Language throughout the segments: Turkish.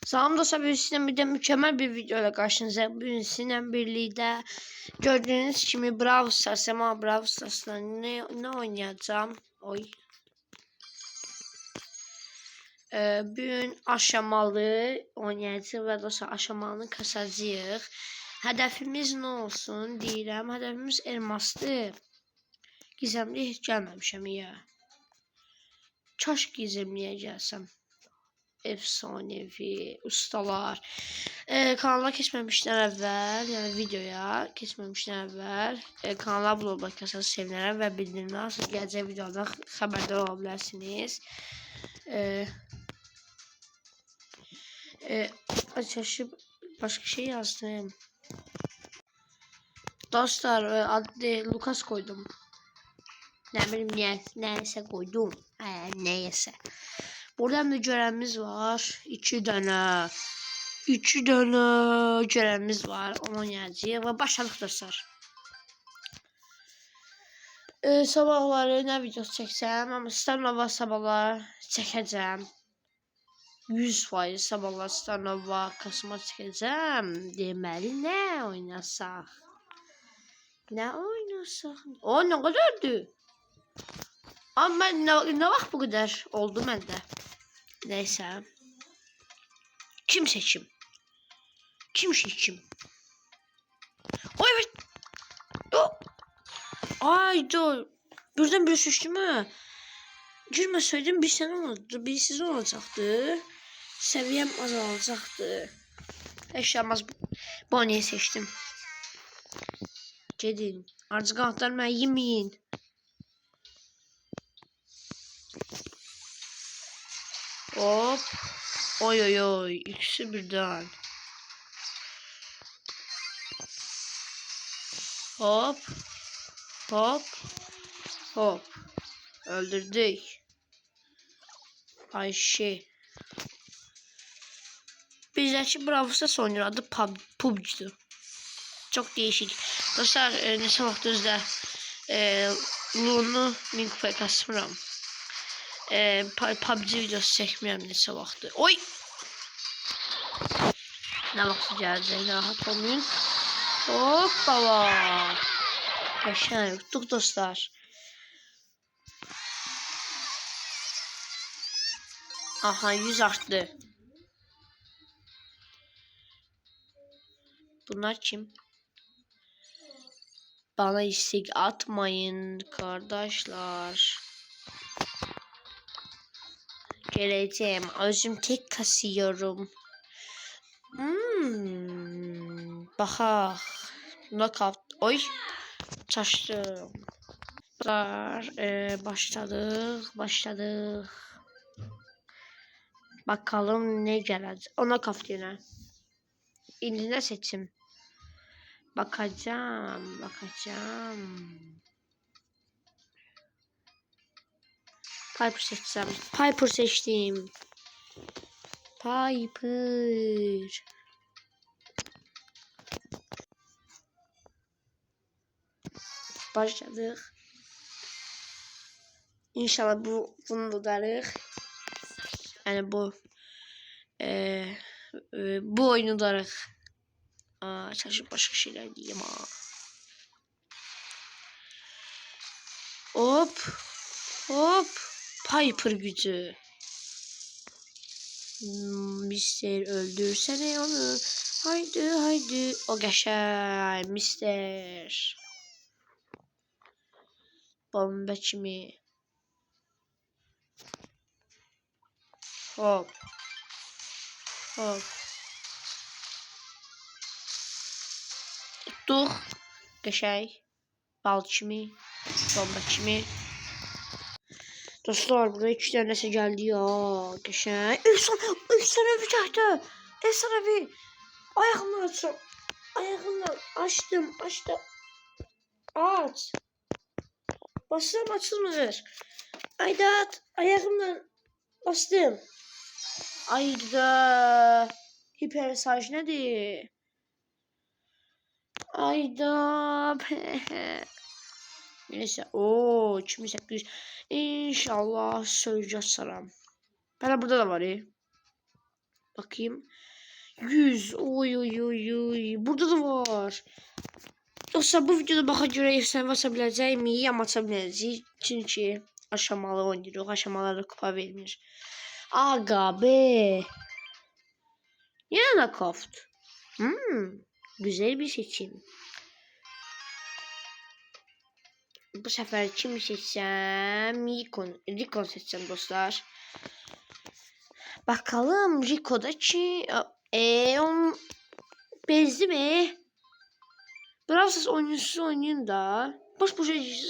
Salam dostlar, bir de mükemmel bir video ile karşınıza. Bugün sizinle birlikte gördüğünüz kimi Brawl Stars, ama Brawl Stars'la ne oynayacağım? Bugün aşamalı oynayacağız ve dostlar aşamalını kasacağıq. Hedefimiz ne olsun deyirəm? Hedefimiz elmasdır. Gizemli hiç gelmemişim ya. Kaş gizemliyə gəlsəm. Efsanevi ustalar. Kanala keçməmişdən əvvəl, yəni videoya keçməmişdən əvvəl kanala abunə olmaq kasası sevinərəm və bildirimləri açıb gələcək videodan xəbərdar ola bilərsiniz. Açışıb başqa şey yazdım. Dostlar, adı Lukas koydum. Ne bileyim neyse koydum. Neyse. Burada hem de görevimiz var. 2 tane görevimiz var. Onu oynayacağız ve başladık dostlar. Sabahları ne video çeksem, ama Starnova sabahlar çekeceğim. 100% sabahlar Starnova kasma çekeceğim. Deməli ne oynasak? Ne oynasak? O ne kadardı? Ama ne vaxt bu kadar oldu məndə? Neyse. Kim seçim? Oy evet. Ay dur. Birden bir suçtu mu? Girmeseydim bir sene olurdu. Bir siz olacaktı. Seviyem azalacaktı. Eşyamaz. Bonnie'yi seçtim. Gedin. Artık kanatlarımı yemeyin. Hop. Oy. İkisi birden. Hop. Öldürdük. Ayşe. Bizdeki Brawl Stars oynuyor. Adı PUBG'dir. Çok değişik. Dostlar, neçə vaxt özdə Lu'nu Minkfə kasmıram. PUBG videosu çəkmirəm neçə vaxtdır. Oy! Nə vaxt gələcək, rahat olmayın. Hoppala! Qəşəng tutduq dostlar. Aha, 100 arttı. Bunlar kim? Bana istek atmayın kardeşler. Geleceğim. Özüm tek kasıyorum. Baxa. Knockout. Oy. Çaşdım. Başladık. Bakalım ne gelecek. Ona kaftina. İndi ne seçim? Bakacağım. Piper seçsem. Piper seçtim. Piper. Başladık. İnşallah bunu tutarıq. Yani bu oyunu tutarıq. Çalışıp başka şeyler diyeyim ha. Hop. Piper gücü. Mister öldürsene onu. Haydi. O geçer. Mister. Bomba kimi. Hop. Tuttuk. Geçer. Bal kimi. Bomba kimi. Dostlar, buraya 2 tanesi geldi ya. Geçen. Efsanevi çaktı. Efsanevi. Ayağımla açtım. Açtım. Aç. Basıyorum, açılmıyor. Aydat. Ayağımla bastım. Ayda. Hipersaj nedir? Ayda. Neyse. 2800. İnşallah söyleyeceğiz salam. Bana burada da var ya. Bakayım. 100. Oy oy oy oy. Burada da var. Dostlar bu videoda baxa görə efsane basa biləcəyimi, amma aça biləcəyik. Çünki aşamalı oynayırıq. Aşamalarda kupa vermir. Aga be. Yine Nakoft. Güzel bir seçim. Bu sefer kimi seçsem? Rico seçsem dostlar. Bakalım Rico'da ki on bezdi mi? Browsers oyuncusu oynayın da. Boş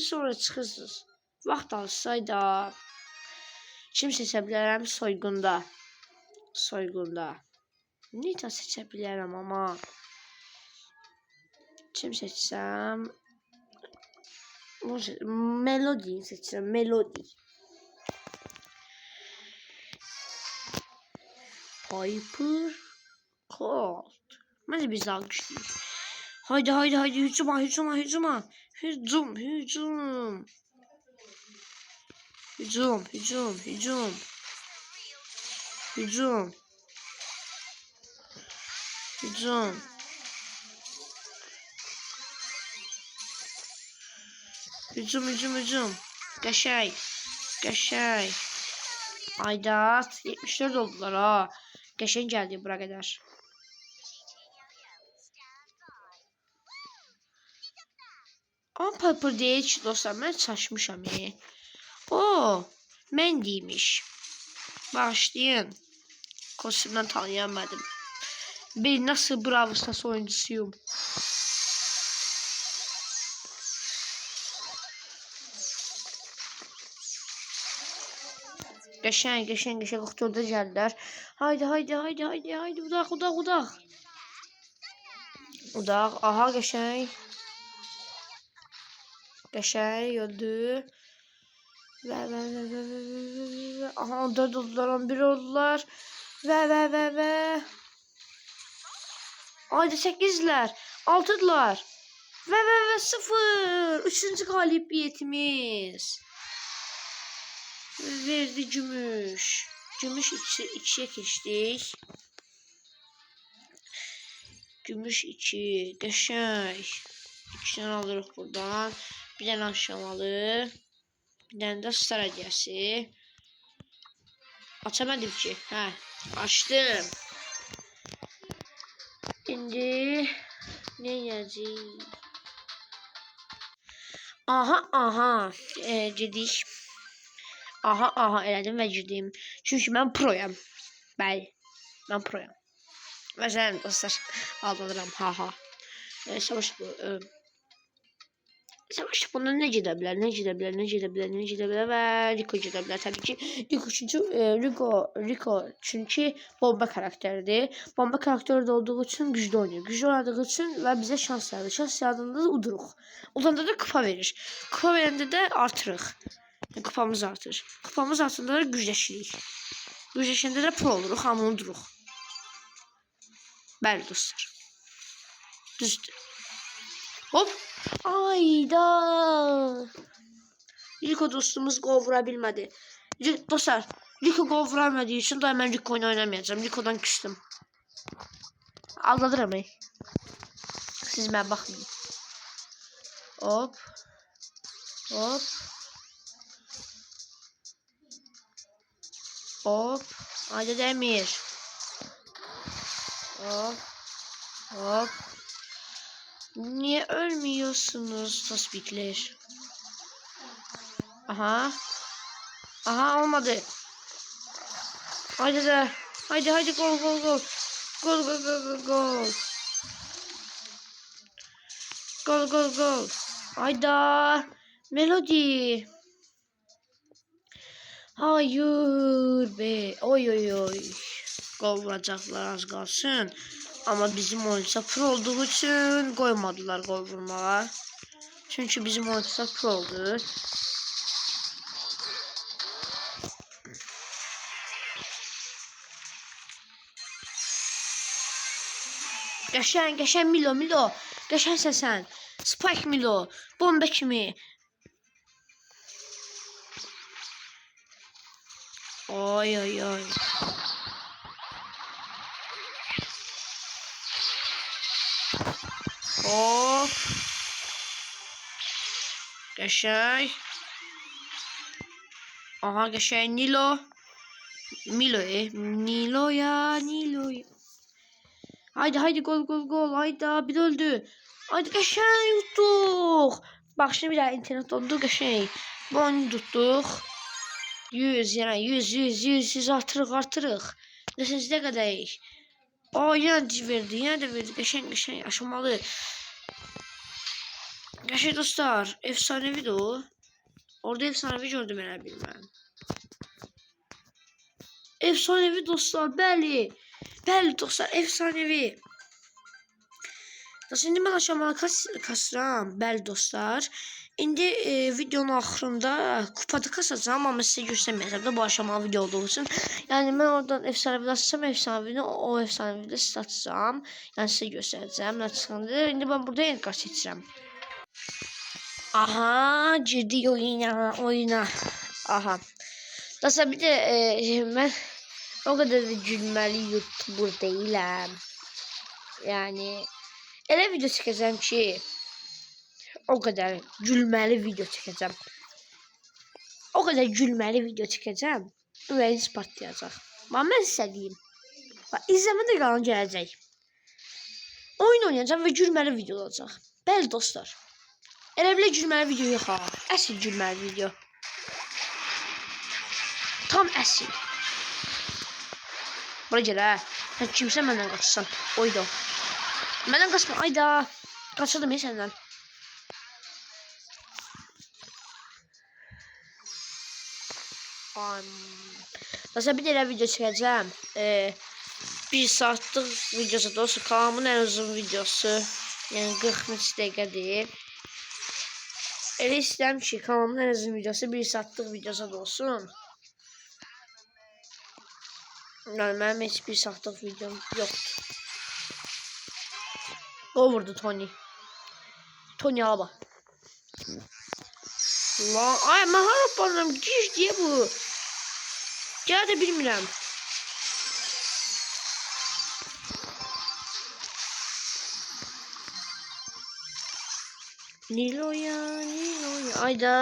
sonra çıxırsınız. Vaxt alsaydı. Kim seçə bilərəm? Soygunda. Soygunda. Nita seçə bilərəm amma. Kim seçsəm? Melody seçsəm. Melody. Piper. Colt. Bence biz daha güçlüyüz. Haydi haydi haydi hücuma hücuma hücuma. Hücum hücum. Hücum hücum hücum. Hücum. Hücum. Hücum hücum hücum. Qəşəng. Qəşəng. Aydat 74 oldular ha. Qəşəng gəldi bura qədər. Ama Piper değil ki dostlar, ben şaşmışam. O, Mandy'miş. Başlayın. Kostümden tanıyamadım. Ben nasıl Brawl Stars oyuncusuyum. Geçen doktorda geldiler. Haydi udak. Udak, aha geçen. Geçen öldü. Ve. Aha 4 oldular, 11 oldular. Ve. Haydi 8'ler. 6'dılar. Ve 0. 3. galibiyetimiz. Verdi gümüş. Gümüş 2'ye geçtik. Gümüş 2. Qəşəng. 2 tane alırıq buradan. Bir tane aşamalı. Bir tane de star hediyesi. Açamadım ki. Hə, açtım. İndi ne yiyəcəyik? Aha. Gedik. Aha elədim və girdim. Çünki mən proyam. Bəli. Mən proyam. Məsələn dostlar, aldanıram. Ha. Savaş bu. Savaş bunu ne gedə bilər və Rico gedə bilər təbii ki. Rico çünki bomba karakteridir. Bomba karakteri de olduğu için güçlü oynuyor. Güçlü oynadığı için ve bize şans verdi. Şans yardımında da uduruq. Udanda da kupa verir. Kupa verəndə də artırıq. Kupamız artır. Kupamız artırında da gücləşirik. Gücləşəndə də pro oluruq, amma unuduruq. Bəli dostlar. Düzdür. Hop. Ayda. Rico dostumuz gol vurabilmedi. Dostlar, Rico gol vurabilmediği için da hemen Rico oynamayacağım. Rico'dan küstüm. Aldadıram ey. Siz mənə baxmayın. Hop. Haydi Demir. Hop. Niye ölmüyorsunuz tospikler? Aha olmadı. Haydi gol. Gol. Hayda. Melody. Hayır be. Oy. Gol vuracaklar az kalsın. Ama bizim oyuncular pro olduğu için koymadılar gol vurmağa. Çünkü bizim oyuncular pro oldu. Qəşəng Milo. Qəşəngsən sən. Spike Milo. Bomba kimi. Oy. Hop. Qəşəng. Aha qəşəng Nilo. Milo Nilo ya Nilo. Haydi gol. Haydi bir öldü. Haydi qəşəng tutduq. Bak şimdi bir daha internet dondu qəşəng. Bu oyunu tutduq. 100 yəni 100 artırıq. Neçəncədə qədəyik? Aa yenə verdi. Yenə də verdi. Qəşəng aşamalı. Qəşəng dostlar. Efsanevidir o. Orada efsanevi gördüm elə bilməm. Efsanevi dostlar. Bəli dostlar. Efsanevi. Şimdi mən aşamalı kasıram. Bəli dostlar. İndi videonun axırında kupada kasacağım amma sizə göstərməyəcəm də bu aşamalı video olduğu üçün. Yəni mən oradan efsanevi açacağım, o efsanevi də sizə açacağım. Yəni sizə göstərəcəm nə çıxandır. İndi mən burada yeni kas seçirəm. Aha, girdik oyuna. Aha. Dostlar bir də mən o qədər də gülməli YouTuber deyiləm. Yəni elə video çəkəcəm ki o kadar gülməli video çəkəcəm. Ürəyiniz partlayacaq. Mən istədiyim. İzləmə də qalan gələcək. Oyun oynayacağım və gülməli video olacaq. Bəli dostlar. Elə belə gülməli video yox ha. Əsl gülməli video. Tam əsl. Bura gəl ha. Sən kimsə məndən qaçsan. Oydu. Məndən qaçma. Ayda. Qaçırdım ya səndən. Mesela bir tane video çekeceğim. 1 saatlik videosu da olsun. Kanalımın en uzun videosu. Yani 40 dakikadır. Elə istəyirəm ki kanalımın en uzun videosu 1 saatlik videosu da olsun. Yani benim hiç 1 saatlik videom yoktu. O vurdu Tony. Tony alaba. Lan ay mən hara aparıram gir diye bu. Gələ də bilmirəm. Niloya. Ayda.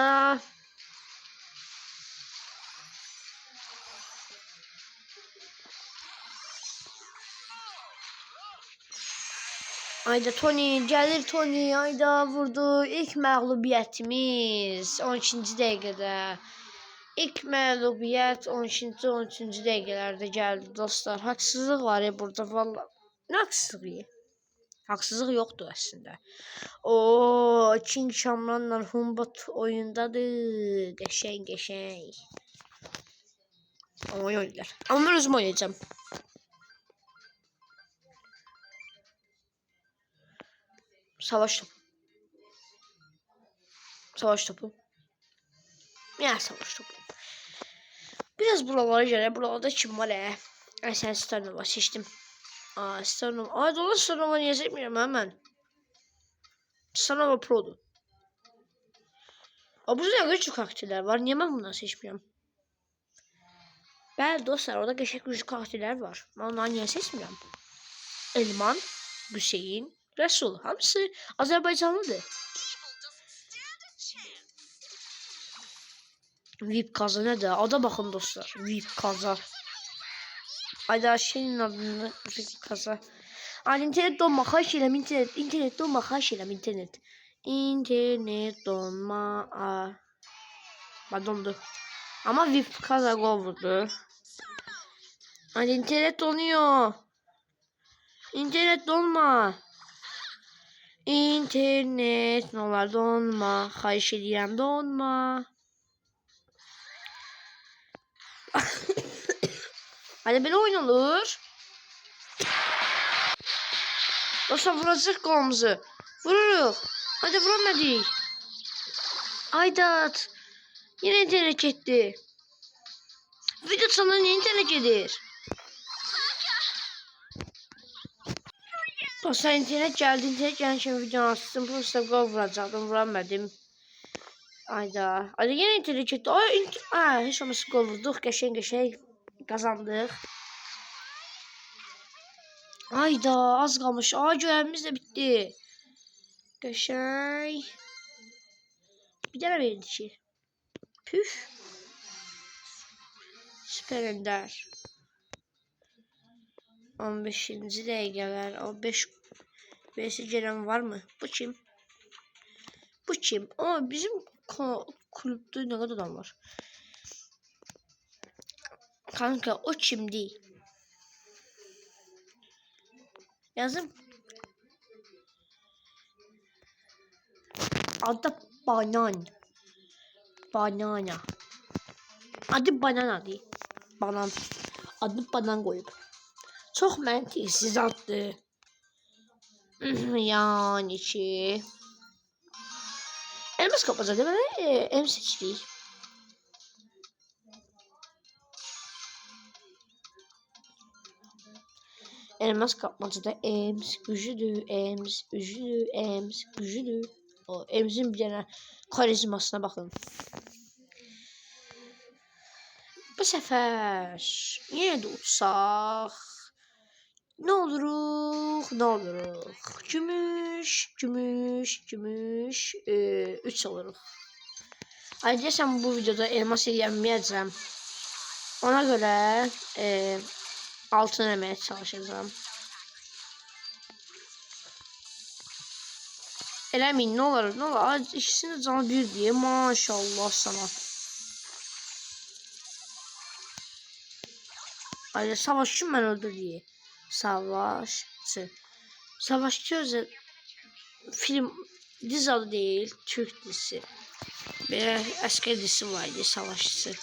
Ayda Tony gelir Tony. Ayda vurdu. İlk məğlubiyyətimiz 12-ci dəqiqədə. İlk məğlubiyyət 12-ci 13-cü dəqiqələrdə gəldi dostlar. Haksızlıq var ya burada vallahi. Nə haksızlığı? Haksızlıq yoxdur əslində. O King Shamranla Humbat oyundadır. Qəşəng. Ama oynuyorlar. Ama ben özüm oynayacağım. Savaş topu. Savaş topu. Ya savaş topu. Biraz buralara göre buralarda kim var ya? Sen Starnova seçtim. Starnova. Dolan Starnova niye seçmiyorum hemen? Starnova Pro'du. Burada ne güçlü karakterler var. Niye ben bunları seçmiyorum? Bəli dostlar, orada qəşəng güclü karakterler var. Ben onları niye seçmiyorum? Elman, Hüseyin, Resul. Hamısı Azerbaycanlıdır. VIP kaza ne de? Ada bakın dostlar. VIP kaza. Ayda şeyin adını VIP kaza. Ay internet donma. Xahiş edirəm internet. İnternet donma. Xahiş edirəm internet. İnternet donma. Bak dondu. Ama VIP kaza vurdu. Ay internet donuyor. İnternet donma. İnternet ne olar donma. Xahiş edirəm donma. Hadi böyle oynanır. Dostlar vuracaq qolumuzu. Vururuq. Hadi vuramadık. Aydat. Yine internet etdi. Video çalan internet edir. Dostlar internet geldi. İnternet gəlmişəm videonu açdım. Prosta qol vuracaqdım. Vuramadım. Ayda. Hadi yine internet etdi. Heç olmasa qol vurduq. Qəşəng kazandık. Ayda az kalmış. Görevimiz de bitti. Qəşəng. Bir dənə verdi ki. Püf. Süper Ender. 15-ci dəqiqələr. O 5 versi gələn var mı? Bu kim? Bu kim? Aa, bizim kulüpte ne kadar adam var? Kanka o kim değil. Yazım. Adı Banan. Banana. Adı Banana değil. Banan. Adı Banan koyup. Çok məntiqsiz addı. Yani ki. Elmas kapacaq deməli, M seçdik. Elmas kapmacada Ems güclüdür, Ems güclüdür, Ems güclüdür. O Ems'in bir tane karizmasına bakın. Bu sefer yine de uçsaq. Ne oluruk, ne oluruk. Gümüş, gümüş, gümüş. 3 oluruk. Ayrıca bu videoda elmas yiyemeyeceğim. Ona göre altın eləməyə çalışacağım. Eləməyin, ne olur, ne olur. İkisinin canı bir diye. Maşallah sana. Ayrıca savaşçı mən öldür diye. Savaşçı. Savaşçı özel film dizi adı değil, Türk dizisi. Böyle asker dizisi vardı, savaşçısı.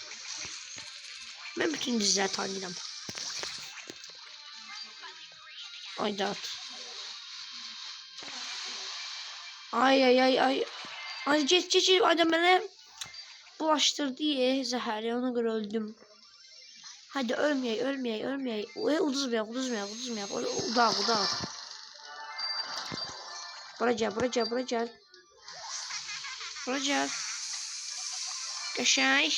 Ben bütün dizileri tanıyorum. Aydat. Ay ay ay ay. Ay geç adam bana bulaştırdı ya zehri, ona göre öldüm. Hadi ölmeyey. Uduzmayak. Udak. Bura gel. Qəşəng.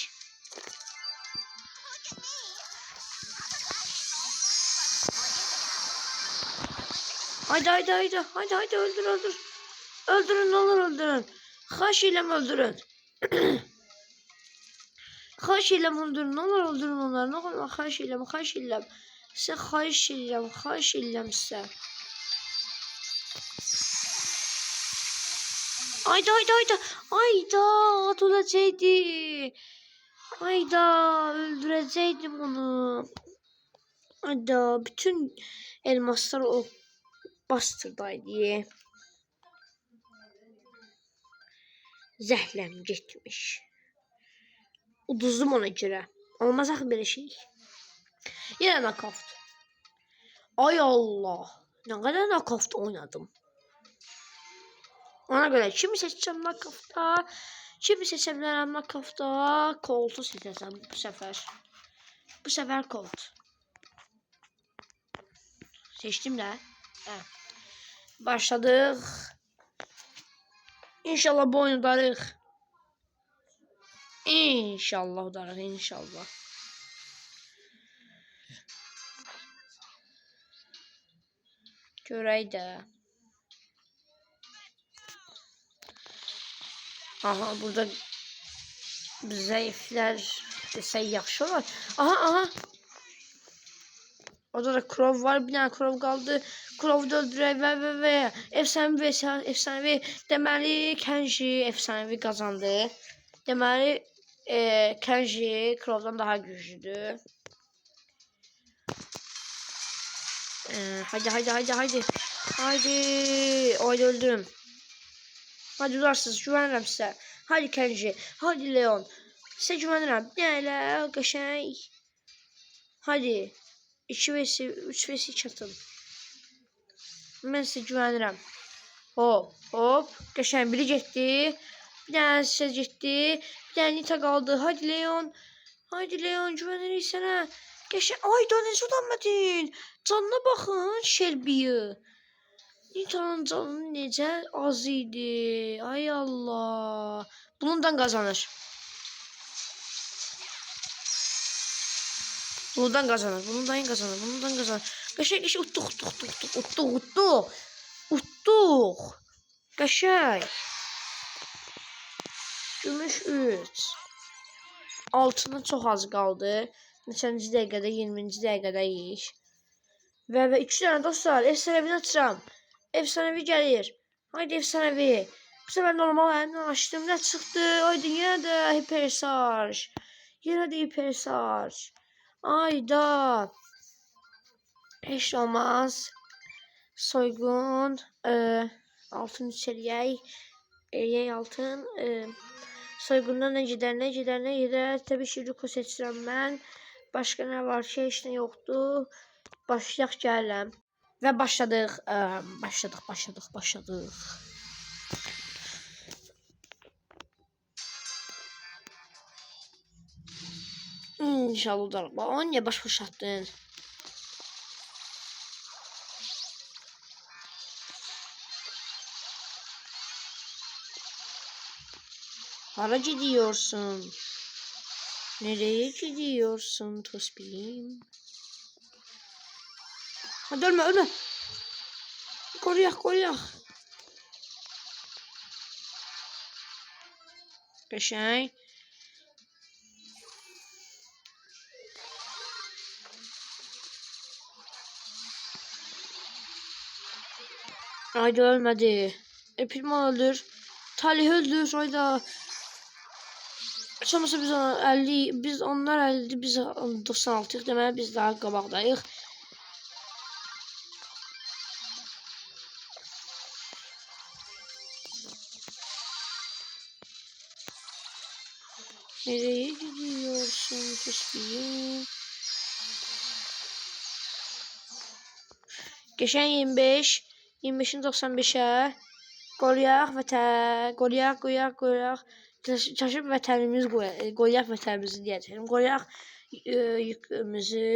Haydi öldür. Öldürün, ne olur öldürün. Xahiş eyləm öldürün. Xahiş eyləm öldürün, ne olur öldürün onları. Ne olur xahiş eyləm. Sizə xahiş eyləm sizə. Ayda öldürəcəkdi. Ayda öldürəcəkdim onu. Ayda bütün elmaslar o bastırdaydı. Zəhləm getmiş. Uduzdum ona görə. Olmaz axı belə şey. Yenə nakavt. Ay Allah. Ne kadar nakavt oynadım. Ona göre kimi seçeceğim nakavta. Kimi seçebilirim nakavta. Colt'u seçeceğim bu sefer. Bu sefer Colt. Seçtim de. Evet. Başladık. İnşallah bu oyunu udarıq. İnşallah udarıq, inşallah. Görək də. Aha, burada zəiflər desək yaxşı olar. Aha. Orada da Krov var, bir tane Krov kaldı. Krov'u da öldürək və efsanevi. Deməli Kenji efsanevi kazandı. Deməli Kenji Krov'dan daha güçlüdür. Haydi. Haydi öldürün. Hadi ularsınız, güvenirim size. Hadi Kenji, hadi Leon. Size güvenirim. Nələ, qəşəng. Hadi. 2 vs 3 vs 2 atın. Ben size güvenirim. Hop. Qəşəng biri getdi. Bir tane size getdi. Bir tane Nita kaldı. Hadi Leon. Güvenirik sənə. Qəşəng. Ay da necə udanmadın? Canına baxın Shelby'yi. Nita'nın canı necə az idi. Ay Allah. Bundan kazanır. Bundan kazanır. Qəşəng utduq. Qəşəng. Gümüş 3. Altının çox az qaldı. Neçənci dəqiqədə? 20-ci dəqiqədəyik. Və 2 dənə dostlar, efsanəvini açıram. Efsanəvi gəlir. Haydi efsanəvi. Bu sefer normal əlimdən açdım. Nə çıxdı? Haydi yenə də hipersarj. Yenə də hipersarj. Ayda. Heç olmaz. Soygun. Altın içeriyək. Eləyək altın. Soygundan nə gedər, nə gedər, nə gedər. Təbii ki, Ruko seçirəm mən. Başqa nə var ki, heç nə yoxdur. Başlayaq gələm. Və başladıq. Başladıq. İnşallah udarıq. Onu niyə baş atdın? Hara gidiyorsun? Nereye gidiyorsun Tospim? Hadi ölme. Koruyak. Qəşəng. Haydi ölmedi. Epilman öldür. Talih öldür. Hayda. Sonrası biz 50, biz onlar 50, biz 96'yıq. Deməli biz daha qabaqdayıq. Nereye gidiyorsun Tospim? Qəşəng 25. 25'in 95'e. Qoyaq. Çaşıb vətənimiz qoyaq vətənimizi deyəcəyim. Qoyaq yükümüzü.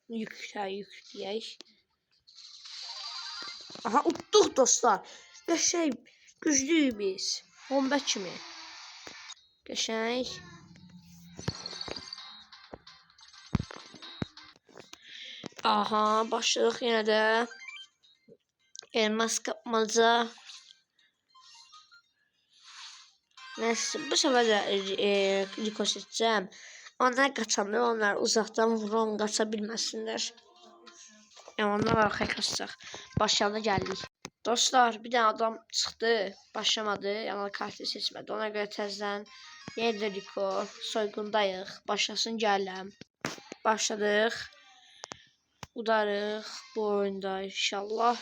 Yük deyək. Aha utduq dostlar. Qəşəng güclüyük biz. Bomba kimi. Qəşəng. Aha başladıq yenə də. Elmas kapmaca. Neyse bu sefer de Rico seçeceğim. Onlar kaçanlar, onlar uzaktan vurun, kaçabilmesinler. Yani onlar arkaya kaçacak. Başlarına geldik. Dostlar bir tane adam çıktı. Başlamadı. Yani kartı seçmedi. Ona göre tezden yine Rico. Soygundayıq. Başlasın gələm. Başladıq. Udarıq bu oyunda inşallah.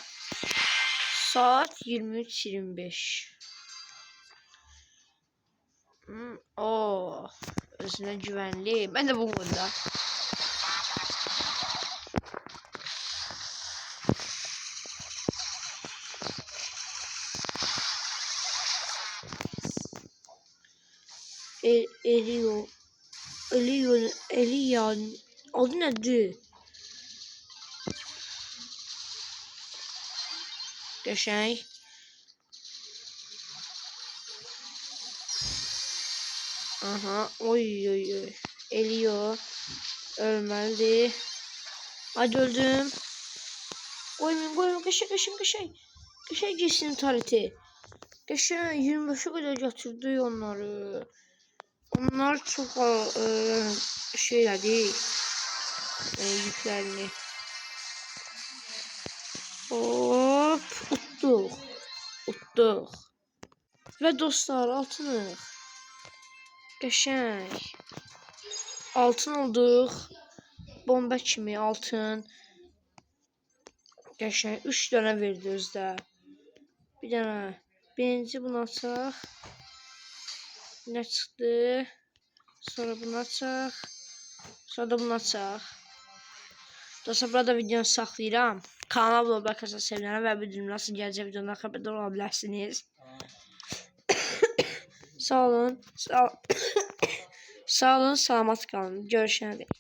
Saat 23:25. Özüne güvenli. Ben de bu konuda. Eliyan. Adı nedir? Qəşəng. Aha, oy. Elio. Ölməlidir. Hadi öldüm. Qoymayın. Qəşəng. Qəşəng geçsin tarihti. Qəşəng 25'e kadar götürdü onları. Onlar çok şeyler yüklerini. Hop, utduq. Ve dostlar altınıq. Qəşəng. Altın olduq. Bomba kimi altın. Qəşəng 3 dənə verdi özdə. Bir dənə. Birinci bunu açaq. Ne çıktı? Sonra bunu açaq. Sonra da bunu açaq. Dostlar burada videonu saxlayıram. Kanala abunə olub arkadaşlar sevinirəm və bildirim nasıl gələcək videodan xəbərdar ola bilərsiniz. Sağ olun, salamat qalın. Görüşənə dək.